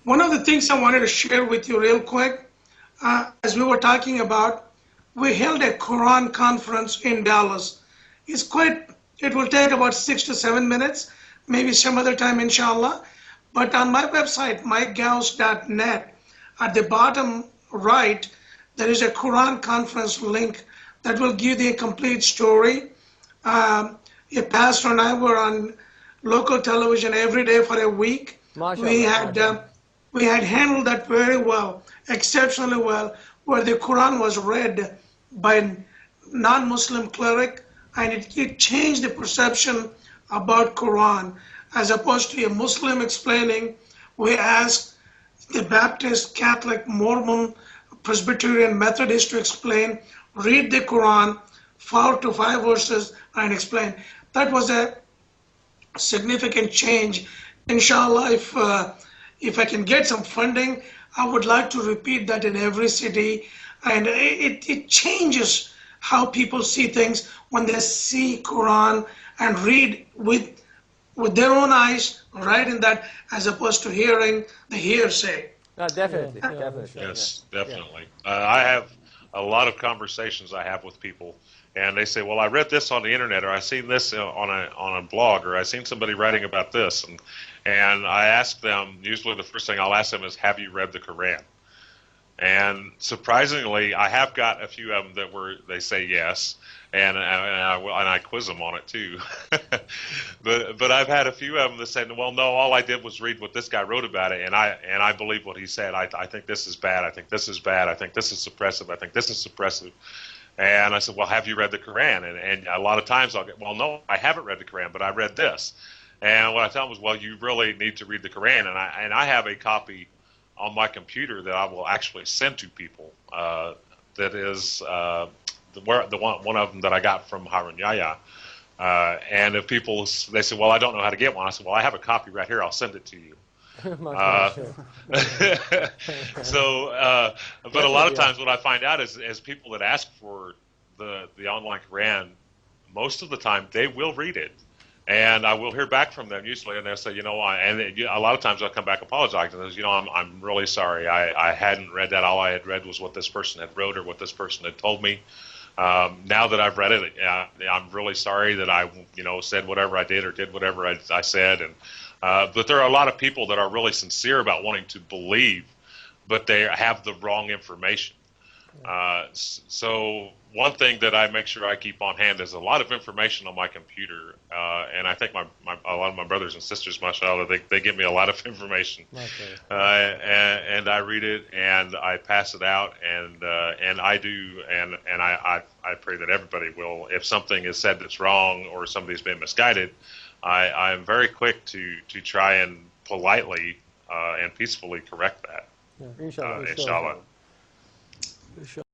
One of the things I wanted to share with you real quick, as we were talking about, we held a Quran conference in Dallas. It will take about 6 to 7 minutes, maybe some other time, inshallah. But on my website, myghouse.net, at the bottom right, there is a Quran conference link that will give the complete story. A pastor and I were on local television every day for a week. We had handled that very well, exceptionally well, where the Quran was read by a non-Muslim cleric, and it changed the perception about Quran. As opposed to a Muslim explaining, we asked the Baptist, Catholic, Mormon, Presbyterian, Methodist to explain, read the Quran, 4 to 5 verses, and explain. That was a significant change. Inshallah, if I can get some funding, I would like to repeat that in every city. And it changes how people see things when they see Quran and read with their own eyes, right in that, as opposed to hearing the hearsay. Definitely. Yes, definitely. I have a lot of conversations I have with people, and they say, well, I read this on the internet, or I seen this on a blog, or I seen somebody writing about this, and I ask them, usually the first thing I'll ask them is, have you read the Quran? And surprisingly, I have got a few of them they say yes, and I quiz them on it too. but I've had a few of them that said, well, no, all I did was read what this guy wrote about it, and I believe what he said. I think this is bad. I think this is bad. I think this is suppressive. I think this is suppressive. And I said, well, have you read the Quran? And a lot of times I'll get, well, no, I haven't read the Quran, but I read this. And what I tell them is, well, you really need to read the Quran. And I have a copy on my computer that I will actually send to people. That is one of them that I got from Harun Yahya. And if people, they say, well, I don't know how to get one. I said, well, I have a copy right here. I'll send it to you. But a lot of times what I find out is people that ask for the online Quran, most of the time they will read it. And I will hear back from them usually, and they'll say, you know, a lot of times I'll come back apologizing. And you know, I'm really sorry. I hadn't read that. All I had read was what this person had wrote or what this person had told me. Now that I've read it, I'm really sorry that I, said whatever I did or did whatever I said. And but there are a lot of people that are really sincere about wanting to believe, but they have the wrong information. So one thing that I make sure I keep on hand is a lot of information on my computer, and I think a lot of my brothers and sisters, mashallah, they give me a lot of information, and I read it and I pass it out, and I do, and I pray that everybody will. If something is said that's wrong or somebody's been misguided, I am very quick to try and politely and peacefully correct that. Inshallah. Inshallah.